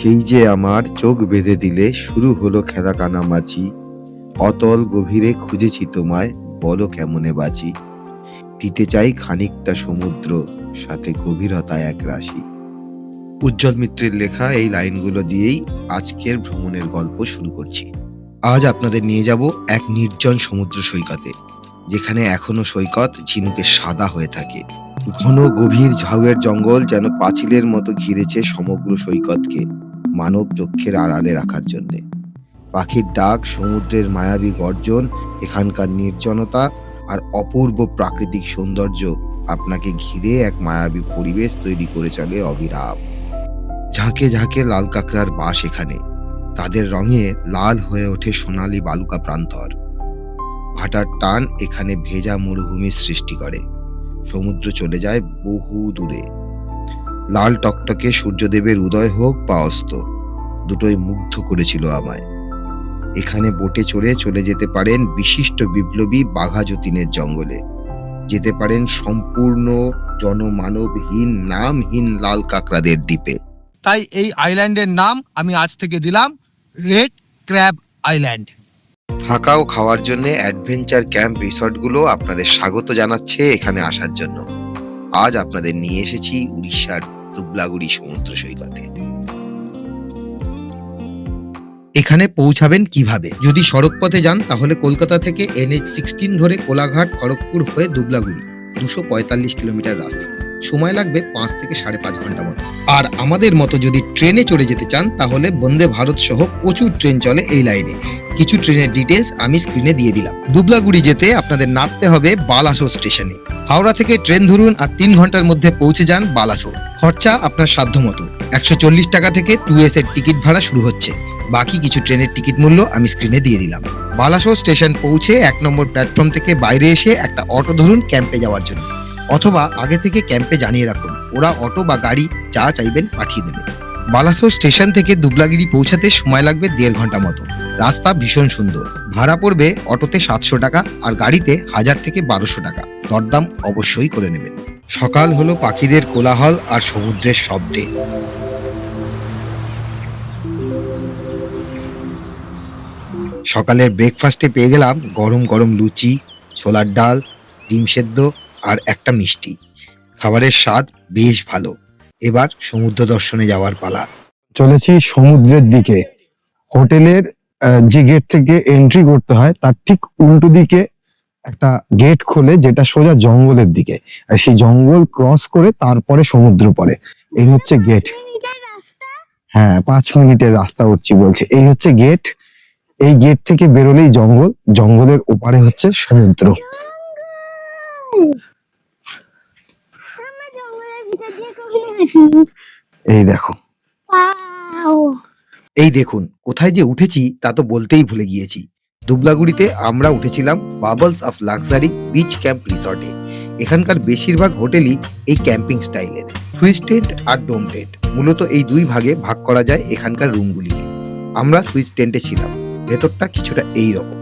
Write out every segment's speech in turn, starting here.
সেই যে আমার চোখ বেঁধে দিলে, শুরু হলো খেলা কানামাছি। অতল গভীরে খুঁজেছি তোমায়, বলো কেমনে বাঁচি। দিতে চাই খানিকটা সমুদ্র, সাথে গভীরতা এক রাশি। উজ্জ্বল মিত্রের লেখা এই লাইনগুলো দিয়েই আজকের ভ্রমণের গল্প শুরু করছি। আজ আপনাদের নিয়ে যাব এক নির্জন সমুদ্র সৈকতে, যেখানে এখনো সৈকত ঝিনুকে সাদা হয়ে থাকে। ঘন গভীর ঝাউয়ের জঙ্গল যেন পাঁচিলের মতো ঘিরেছে সমগ্র সৈকতকে, মানব চক্ষের আড়ালে রাখার জন্যে। পাখির ডাক, সমুদ্রের মায়াবী গর্জন, এখানকার নির্জনতা আর অপূর্ব প্রাকৃতিক সৌন্দর্য আপনাকে ঘিরে এক মায়াবী পরিবেশ তৈরি করে চলে অবিরাম। ঝাঁকে ঝাঁকে লাল কাঁকড়ার বাস এখানে, তাদের রঙে লাল হয়ে ওঠে সোনালী বালুকা প্রান্তর। ভাটার টান এখানে ভেজা মরুভূমির সৃষ্টি করে। সমুদ্র চলে যায় বহু দূরে। লাল টকটকে সূর্যদেবের উদয় হোক বা অস্ত, দুটোই মুগ্ধ করেছিল আমায়। এখানে বোটে চড়ে চলে যেতে পারেন বিশিষ্ট বিপ্লবী বাঘা যতীনের জঙ্গলে, যেতে পারেন সম্পূর্ণ জনমানবহীন নামহীন লাল কাঁকড়াদের দ্বীপে। তাই এই আইল্যান্ডের নাম আমি আজ থেকে দিলাম রেড ক্র্যাব আইল্যান্ড। থাকা ও খাওয়ার জন্য অ্যাডভেঞ্চার ক্যাম্প রিসর্টগুলো আপনাদের স্বাগত জানাচ্ছে এখানে আসার জন্য। আজ আপনাদের নিয়ে এসেছি উড়িষ্যার দুবলাগুড়ি সমুদ্র সৈকতে। এখানে পৌঁছাবেন কিভাবে? যদি সড়ক পথে যান তাহলে কলকাতা থেকে NH-16 ধরে কোলাঘাট, খড়গপুর হয়ে দুবলাগুড়ি 245 কিলোমিটার রাস্তা। সময় লাগবে 5 থেকে 5.5 ঘন্টা মতো। আর আমাদের মতো যদি ট্রেনে চড়ে যেতে চান তাহলে বন্দে ভারত সহ প্রচুর ট্রেন চলে এই লাইনে। কিছু ট্রেনের ডিটেলস আমি স্ক্রিনে দিয়ে দিলাম। দুবলাগুড়ি যেতে আপনাদের নামতে হবে বালাসোর স্টেশনে। হাওড়া থেকে ট্রেন ধরুন আর 3 ঘন্টার মধ্যে পৌঁছে যান বালাসোর। খরচা আপনার সাধ্য মতো। 140 টাকা থেকে 2S এর টিকিট ভাড়া শুরু হচ্ছে। বাকি কিছু ট্রেনের টিকিট মূল্য আমি স্ক্রিনে দিয়ে দিলাম। বালাসোর স্টেশন পৌঁছে 1 নম্বর প্ল্যাটফর্ম থেকে বাইরে এসে একটা অটো ধরুন ক্যাম্পে যাওয়ার জন্য, অথবা আগে থেকে ক্যাম্পে জানিয়ে রাখুন, ওরা অটো বা গাড়ি যা চাইবেন পাঠিয়ে দেবে। বালাসোর স্টেশন থেকে দুবলাগিরি পৌঁছাতে সময় লাগবে 1.5 ঘন্টা মতো। রাস্তা ভীষণ সুন্দর। ভাড়া পড়বে অটোতে 700 টাকা আর গাড়িতে 1000 থেকে 1200 টাকা। দরদাম অবশ্যই করে নেবেন। সকাল হলো পাখিদের কোলাহল আর সমুদ্রের শব্দে। সকালের ব্রেকফাস্টে পেয়ে গেলাম গরম গরম লুচি, ছোলার ডাল, ডিম সেদ্ধ আর একটা মিষ্টি। খাবারের স্বাদ বেশ ভালো। এবার সমুদ্র দর্শনে যাওয়ার পালা। চলেছি সমুদ্রের দিকে। হোটেলের যে গেট থেকে এন্ট্রি করতে হয় তার ঠিক উল্টো দিকে একটা গেট খোলে, যেটা সোজা জঙ্গলের দিকে, আর সেই জঙ্গল ক্রস করে তারপরে সমুদ্র পড়ে। এই হচ্ছে গেট। হ্যাঁ, 5 মিনিটের রাস্তা উঠছি বলছে। এই হচ্ছে গেট। এই গেট থেকে বেরোলেই জঙ্গল, জঙ্গলের ওপারে হচ্ছে সমুদ্র। এই দেখো। এই দেখুন কোথায় যে উঠেছি তা তো বলতেই ভুলে গিয়েছি। দুবলাগুড়িতে আমরা উঠেছিলাম bubbles of luxury beach camp রিসর্টে। এখানকার বেশিরভাগ হোটেলই এই ক্যাম্পিং স্টাইলের। সুইস টেন্ট আর ডোম টেন্ট, মূলত এই 2 ভাগে ভাগ করা যায় এখানকার রুমগুলিকে। আমরা সুইস টেন্টে ছিলাম। ভেতরটা কিছুটা এই রকম।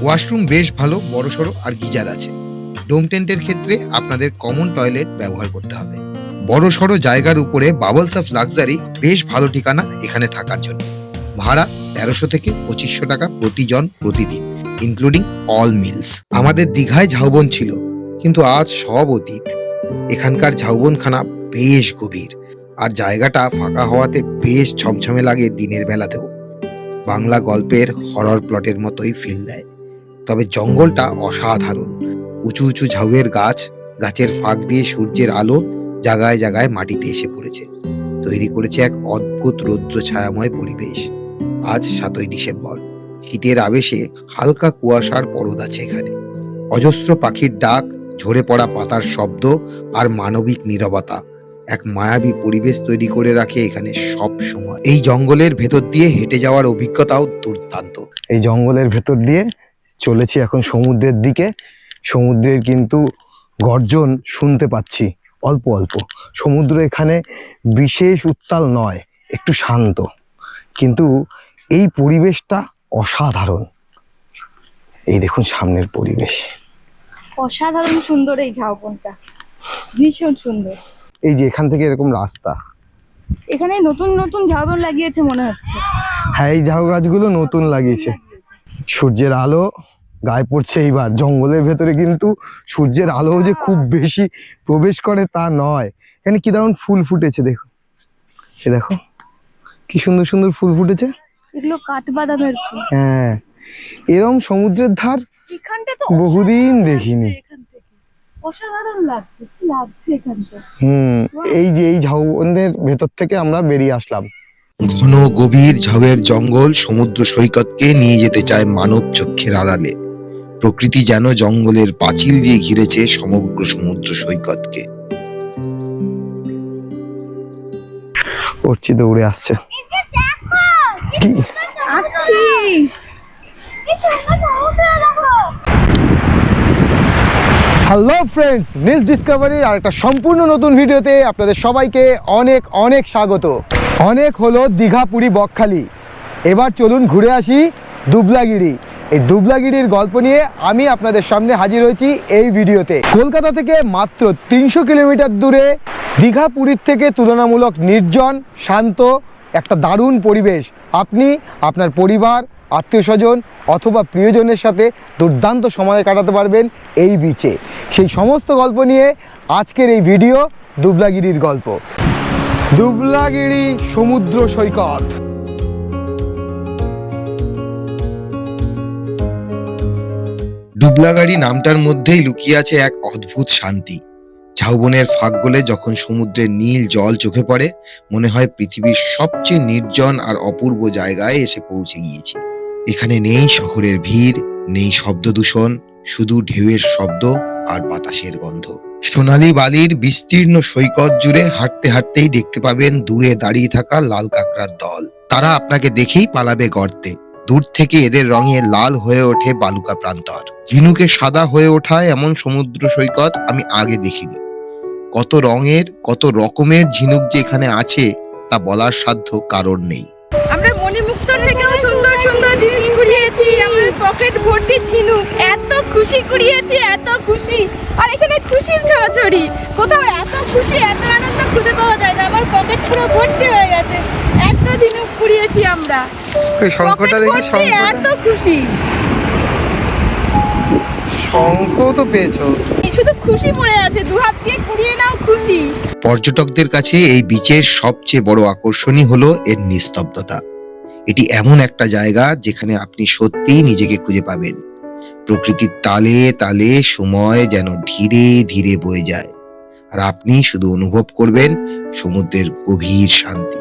ওয়াশরুম বেশ ভালো, বড়সড় আর গিজার আছে। ডোম টেন্টের ক্ষেত্রে আপনাদের কমন টয়লেট ব্যবহার করতে হবে। বড়সড় জায়গার উপরে বাবলস অফ লাক্সারি বেশ ভালো ঠিকানা এখানে থাকার জন্য। ভাড়া 1300 থেকে 2500 টাকা প্রতিজন প্রতিদিন, ইনক্লুডিং অল মিলস। আমাদের দীঘায় ঝাউবন ছিল, কিন্তু আজ সব অতীত। এখানকার ঝাউবনখানা বেশ গভীর আর জায়গাটা ফাঁকা হওয়াতে বেশ ছমছমে লাগে দিনের বেলাতেও। বাংলা গল্পের হরর প্লটের মতোই ফিল দেয়। তবে জঙ্গলটা অসাধারণ। উঁচু উঁচু ঝাউয়ের গাছ, গাছের ফাঁক দিয়ে সূর্যের আলো জায়গায় জায়গায় মাটিতে এসে পড়েছে, তৈরি করেছে এক অদ্ভুত রৌদ্র ছায়াময় পরিবেশ। আজ 7ই ডিসেম্বর। শীতের আবেশে হালকা কুয়াশার পরদ আছে এখানে। অজস্র পাখির ডাক, ঝরে পড়া পাতার শব্দ আর মানবিক নীরবতা এক মায়াবী পরিবেশ তৈরি করে রাখে এখানে সব সময়। এই জঙ্গলের ভেতর দিয়ে হেঁটে যাওয়ার অভিজ্ঞতাও দুর্দান্ত। এই জঙ্গলের ভেতর দিয়ে চলেছি এখন সমুদ্রের দিকে। সমুদ্রের কিন্তু গর্জন শুনতে পাচ্ছি অল্প অল্প। সমুদ্র এখানে বিশেষ উত্তাল নয়, একটু শান্ত, কিন্তু এই পরিবেশটা অসাধারণ। এই দেখুন সামনের পরিবেশ। অসাধারণ সুন্দর এই ঝাউবনটা। ভীষণ সুন্দর। এই যে এখান থেকে এরকম রাস্তা, এখানে নতুন নতুন ঝাউবন লাগিয়েছে মনে হচ্ছে। হ্যাঁ এই ঝাউ গাছগুলো নতুন লাগিয়েছে। সূর্যের আলো গায়ে পড়ছে এইবার। জঙ্গলের ভেতরে কিন্তু সূর্যের আলো যে খুব বেশি প্রবেশ করে তা নয়। এখানে কি দারুণ ফুল ফুটেছে, দেখো এ দেখো কি সুন্দর সুন্দর ফুল ফুটেছে। এগুলো কাঠবাদামের ফুল। হ্যাঁ এরম সমুদ্রের ধার এখানটা তো বহুদিন দেখিনি। এখান থেকে অসাধারণ লাগছে, কি লাগছে এখানটা। এই যে এই ঝাউবনের ভেতর থেকে আমরা বেরিয়ে আসলাম। ঘন গভীর ঝাউয়ের জঙ্গল সমুদ্র সৈকতকে নিয়ে যেতে চায় মানব চক্ষের আড়ালে। প্রকৃতি যেন জঙ্গলের পাঁচিল দিয়ে ঘিরেছে সমগ্র সমুদ্র সৈকতকে। উড়ছি দৌড়ে আসছে কি আসছি। হ্যালো ফ্রেন্ডস, মিস ডিসকভারির আর একটা সম্পূর্ণ নতুন ভিডিওতে আপনাদের সবাইকে অনেক অনেক স্বাগত। অনেক হলো দীঘা, পুরী, বকখালি, এবার চলুন ঘুরে আসি দুবলাগিরি। এই দুবলাগিরির গল্প নিয়ে আমি আপনাদের সামনে হাজির হয়েছি এই ভিডিওতে। কলকাতা থেকে মাত্র 300 কিলোমিটার দূরে, দীঘা পুরীর থেকে তুলনামূলক নির্জন, শান্ত একটা দারুণ পরিবেশ। আপনি আপনার পরিবার, আত্মীয় স্বজন অথবা প্রিয়জনের সাথে দুর্দান্ত সময় কাটাতে পারবেন এই বিচে। সেই সমস্ত গল্প নিয়ে আজকের এই ভিডিও, দুবলাগিরির গল্প। দুবলাগিরি সমুদ্র সৈকত। দুবলাগিরি নামটার মধ্যেই লুকিয়ে আছে এক অদ্ভুত শান্তি। ঝাউবনের ফাঁক গলে যখন সমুদ্রের নীল জল চোখে পড়ে, মনে হয় পৃথিবীর সবচেয়ে নির্জন আর অপূর্ব জায়গায় এসে পৌঁছে গিয়েছি। এখানে নেই শহরের ভিড়, নেই শব্দ দূষণ, শুধু ঢেউয়ের শব্দ আর বাতাসের গন্ধ। সোনালী বালির বিস্তীর্ণ সৈকত জুড়ে হাঁটতে হাঁটতেই দেখতে পাবেন দূরে দাঁড়িয়ে থাকা লাল কাঁকড়ার দল। তারা আপনাকে দেখেই পালাবে গর্তে। দূর থেকে এদের রঙে লাল হয়ে ওঠে বালুকা প্রান্তর। ঝিনুকে সাদা হয়ে ওঠা এমন সমুদ্র সৈকত আমি আগে দেখিনি। কত রঙের, কত রকমের ঝিনুক যে এখানে আছে তা বলার সাধ্য কারণ নেই। আমরা মণিমুক্তর থেকেও সুন্দর সুন্দর জিনিস কুড়িয়েছি। আমাদের পকেট ভর্তি ঝিনুক, এত খুশি কুড়িয়েছি, এত খুশি। আর এখানে খুশির ছড়াছড়ি, কোথাও এত খুশি, এত আনন্দ খুঁজে পাওয়া যায় না। আমার পকেট পুরো ভর্তি হয়ে গেছে, এত ঝিনুক কুড়িয়েছি আমরা। শঙ্খটা দেখি, এত খুশি। শঙ্খ তো পেয়েছো, শুধু খুশি পড়ে আছে, দু হাত দিয়ে কুড়িয়ে নাও খুশি। পর্যটকদের কাছে এই বিচের সবচেয়ে বড় আকর্ষণই হলো এর নিস্তব্ধতা। এটি এমন একটা জায়গা যেখানে আপনি সত্যিই নিজেকে খুঁজে পাবেন। প্রকৃতির তালে তালে সময় যেন ধীরে ধীরে বয়ে যায়, আর আপনি শুধু অনুভব করবেন সমুদ্রের গভীর শান্তি।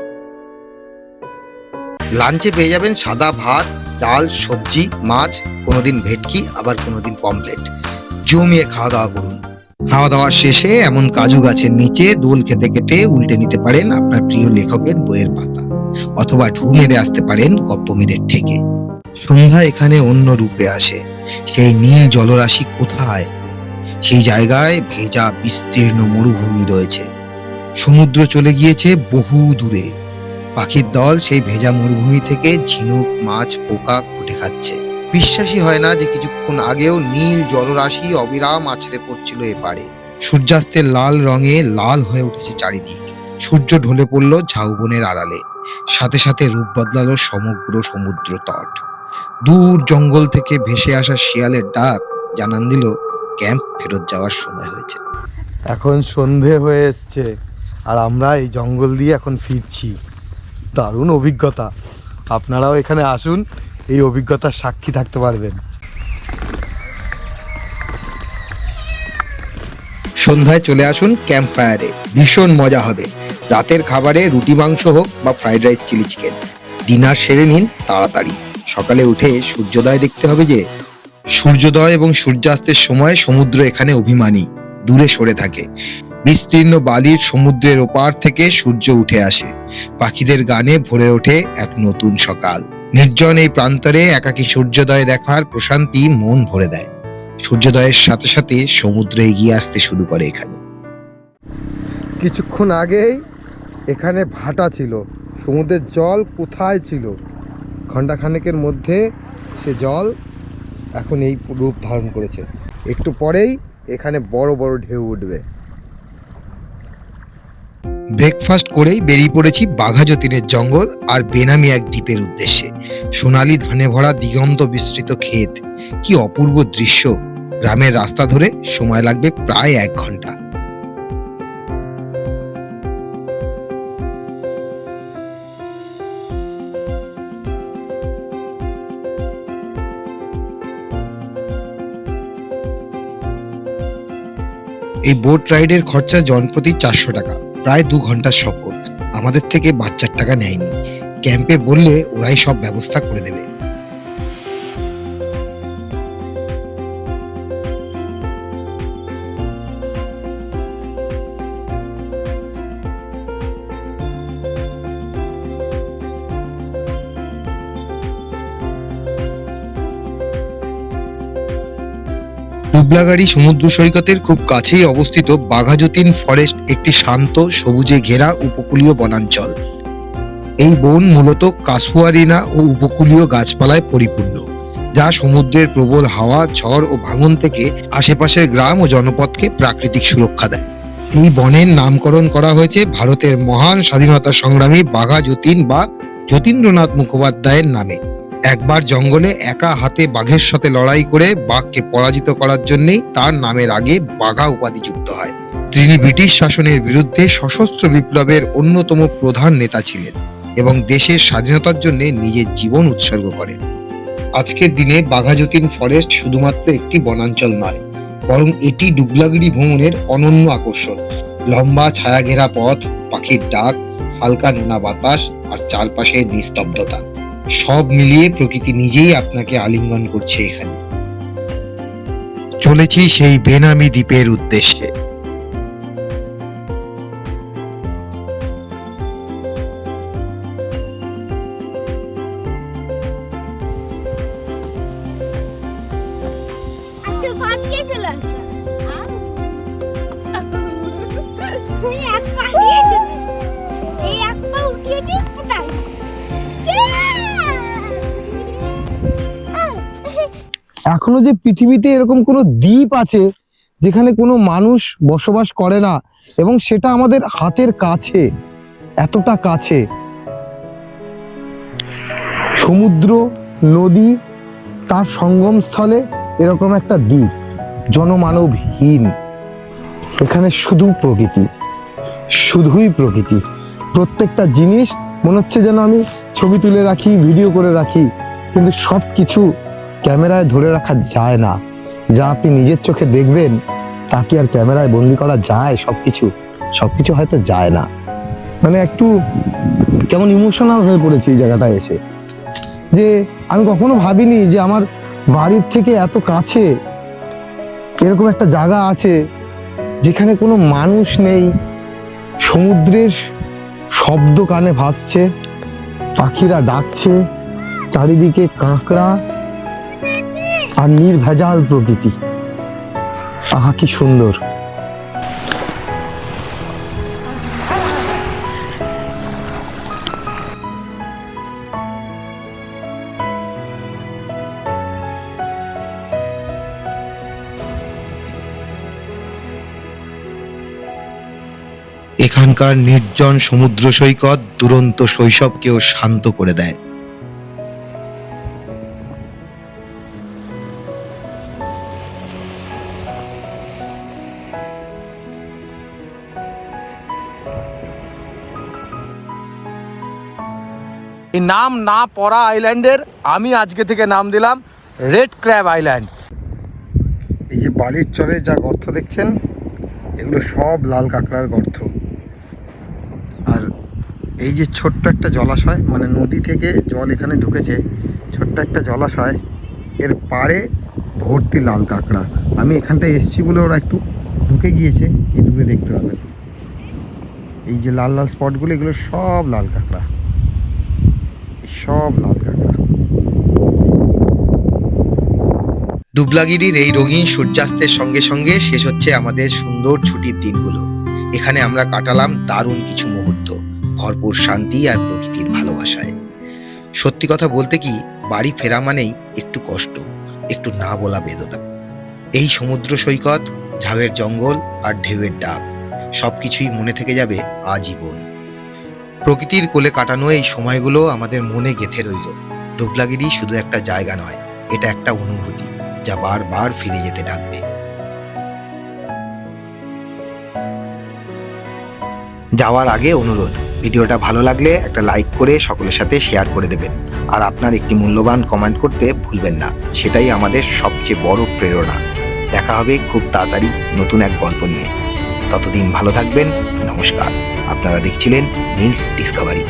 লাঞ্চে পেয়ে যাবেন সাদা ভাত, ডাল, সবজি, মাছ, কোনোদিন ভেটকি, আবার কোনোদিন পমফ্লেট। জমিয়ে খাওয়া দাওয়া করুন। খাওয়া দাওয়ার শেষে এমন কাজু গাছের নিচে দোল খেতে খেতে উল্টে নিতে পারেন আপনার প্রিয় লেখকের বইয়ের পাতা, অথবা ঢু মেরে আসতে পারেন গপ্পমীরের ঠেকে। সন্ধ্যা এখানে অন্য রূপে আসে। সেই নীল জলরাশি কোথায়? সেই জায়গায় ভেজা বিস্তীর্ণ মরুভূমি রয়েছে। সমুদ্র চলে গিয়েছে বহু দূরে। পাখির দল সেই ভেজা মরুভূমি থেকে ঝিনুক, মাছ, পোকা খুঁটে খাচ্ছে। বিশ্বাসই হয় না যে কিছুক্ষণ আগেও নীল জলরাশি অবিরাম আছড়ে পড়ছিল এপারে। সূর্যাস্তের লাল রঙে লাল হয়ে উঠেছে চারিদিক। সূর্য ঢলে পড়ল ঝাউবনের আড়ালে, সাথে সাথে রূপ বদলালো সমগ্র সমুদ্র তট। দূর জঙ্গল থেকে ভেসে আসা শিয়ালের ডাক জানান দিল ক্যাম্প ফেরত যাওয়ার সময় হয়েছে। এখন সন্ধে হয়ে এসছে আর আমরা এই জঙ্গল দিয়ে এখন ফিরছি। দারুণ অভিজ্ঞতা, আপনারাও এখানে আসুন, এই অভিজ্ঞতার সাক্ষী থাকতে পারবেন। সন্ধ্যায় চলে আসুন ক্যাম্প ফায়ারে, ভীষণ মজা হবে। রাতের খাবারে রুটি মাংস হোক বা fried rice, chilli chicken. Dinner সেরে নিন তাড়াতাড়ি, সকালে উঠে সূর্যোদয় দেখতে হবে যে। সূর্যোদয় এবং সূর্যাস্তের সময় সমুদ্র এখানে অভিমানী, দূরে সরে থাকে। বিস্তীর্ণ বালির সমুদ্রের ওপার থেকে সূর্য উঠে আসে। পাখিদের গানে ভরে ওঠে এক নতুন সকাল। নির্জন এই প্রান্তরে একাকী সূর্যোদয় দেখার প্রশান্তি মন ভরে দেয়। সূর্যোদয়ের সাথে সাথে সমুদ্র এগিয়ে আসতে শুরু করে এখানে। কিছুক্ষণ আগেই এখানে ভাটা ছিল, সমুদ্রের জল কোথায় ছিল? ঘণ্টাখানেকের মধ্যে সে জল এখন এই রূপ ধারণ করেছে। একটু পরেই এখানে বড় বড় ঢেউ উঠবে। ব্রেকফাস্ট করেই বেরিয়ে পড়েছি বাঘা যতীনের জঙ্গল আর বেনামি এক দ্বীপের উদ্দেশ্যে। সোনালী ধানে ভরা দিগন্ত বিস্তৃত ক্ষেত, কি অপূর্ব দৃশ্য। গ্রামের রাস্তা ধরে সময় লাগবে প্রায় 1 ঘন্টা। এই বোট রাইডের খরচা জনপ্রতি 400 টাকা, প্রায় 2 ঘন্টার সফর। আমাদের থেকে বাচ্চার টাকা নেয়নি। ক্যাম্পে বললে ওরাই সব ব্যবস্থা করে দেবে। দুবলাগাড়ি সমুদ্র সৈকতের খুব কাছেই অবস্থিত বাঘা যতীন ফরেস্ট একটি শান্ত সবুজে ঘেরা উপকূলীয় বনাঞ্চল। এই বন মূলত কাসুয়ারিনা ও উপকূলীয় গাছপালায় পরিপূর্ণ, যা সমুদ্রের প্রবল হাওয়া, ঝড় ও ভাঙন থেকে আশেপাশের গ্রাম ও জনপদকে প্রাকৃতিক সুরক্ষা দেয়। এই বনের নামকরণ করা হয়েছে ভারতের মহান স্বাধীনতা সংগ্রামী বাঘা যতীন বা যতীন্দ্রনাথ মুখোপাধ্যায়ের নামে। একবার জঙ্গলে একা হাতে বাঘের সাথে লড়াই করে বাঘকে পরাজিত করার জন্যই তার নামের আগে বাঘা উপাধি যুক্ত হয়। তিনি ব্রিটিশ শাসনের বিরুদ্ধে সশস্ত্র বিপ্লবের অন্যতম প্রধান নেতা ছিলেন এবং দেশের স্বাধীনতার জন্য নিজের জীবন উৎসর্গ করেন। আজকের দিনে বাঘা যতীন ফরেস্ট শুধুমাত্র একটি বনাঞ্চল নয়, বরং এটি দুবলাগিরি ভ্রমণের অনন্য আকর্ষণ। লম্বা ছায়া ঘেরা পথ, পাখির ডাক, হালকা নোনা বাতাস আর চারপাশের নিস্তব্ধতা, সব মিলিয়ে প্রকৃতি নিজেই আপনাকে আলিঙ্গন করছে। এখানে চলেছি সেই বেনামি দ্বীপের উদ্দেশ্যে। এখনো যে পৃথিবীতে এরকম কোনো দ্বীপ আছে যেখানে কোনো মানুষ বসবাস করে না, এবং সেটা আমাদের হাতের কাছে, এতটা কাছে। সমুদ্র, নদী, তার সঙ্গম স্থলে এরকম একটা দ্বীপ, জনমানবহীন। এখানে শুধু প্রকৃতি, শুধুই প্রকৃতি। প্রত্যেকটা জিনিস মনে হচ্ছে যেন আমি ছবি তুলে রাখি, ভিডিও করে রাখি, কিন্তু সবকিছু ক্যামেরায় ধরে রাখা যায় না। যা আপনি নিজের চোখে দেখবেন তা কি আর ক্যামেরায় বন্দি করা যায়? সবকিছু হয়তো যায় না। মানে একটু কেমন ইমোশনাল হয়ে পড়েছে এই জায়গাটায় এসে, যে আমি কখনো ভাবিনি যে আমার বাড়ির থেকে এত কাছে এরকম একটা জায়গা আছে যেখানে কোনো মানুষ নেই। সমুদ্রের শব্দ কানে ভাসছে, পাখিরা ডাকছে, চারিদিকে কাঁকড়া আর নির্ভেজাল প্রকৃতি। আহা, কি সুন্দর। এখানকার নির্জন সমুদ্র সৈকত দুরন্ত শৈশবকেও শান্ত করে দেয়। এই নাম না পড়া আইল্যান্ডের আমি আজকে থেকে নাম দিলাম রেড ক্র্যাব আইল্যান্ড। এই যে বালির চরে যা গর্ত দেখছেন, এগুলো সব লাল কাঁকড়ার গর্ত। আর এই যে ছোট্ট একটা জলাশয়, মানে নদী থেকে জল এখানে ঢুকেছে, ছোট্ট একটা জলাশয়, এর পাড়ে ভর্তি লাল কাঁকড়া। আমি এখানটায় এসছি বলে ওরা একটু ঢুকে গিয়েছে, এই দূরে দেখতে পাবেন। এই যে লাল লাল স্পটগুলো, এগুলো সব লাল কাঁকড়া, সব লাল কাঁকড়া। দুবলাগিরির এই রঙিন সূর্যাস্তের সঙ্গে সঙ্গে শেষ হচ্ছে আমাদের সুন্দর ছুটির দিনগুলো। এখানে আমরা কাটালাম দারুণ কিছু মুহূর্ত, ভরপুর শান্তি আর প্রকৃতির ভালোবাসায়। সত্যি কথা বলতে কি, বাড়ি ফেরা মানেই একটু কষ্ট, একটু না বলা বেদনা। এই সমুদ্র সৈকত, ঝাউয়ের জঙ্গল আর ঢেউয়ের ডাক সবকিছুই মনে থেকে যাবে আজীবন। প্রকৃতির কোলে কাটানো এই সময়গুলো আমাদের মনে গেঁথে রইল। ডোবলাগিরি শুধু একটা জায়গা নয়, এটা একটা অনুভূতি যা বারবার ফিরে যেতে ডাকবে। যাওয়ার আগে অনুরোধ, ভিডিওটা ভালো লাগলে একটা লাইক করে সকলের সাথে শেয়ার করে দেবেন। আর আপনার একটি মূল্যবান কমেন্ট করতে ভুলবেন না, সেটাই আমাদের সবচেয়ে বড় প্রেরণা। দেখা হবে খুব তাড়াতাড়ি নতুন এক গল্প নিয়ে। ততদিন ভালো থাকবেন। নমস্কার। আপনারা দেখছিলেন নীলস ডিসকভারি।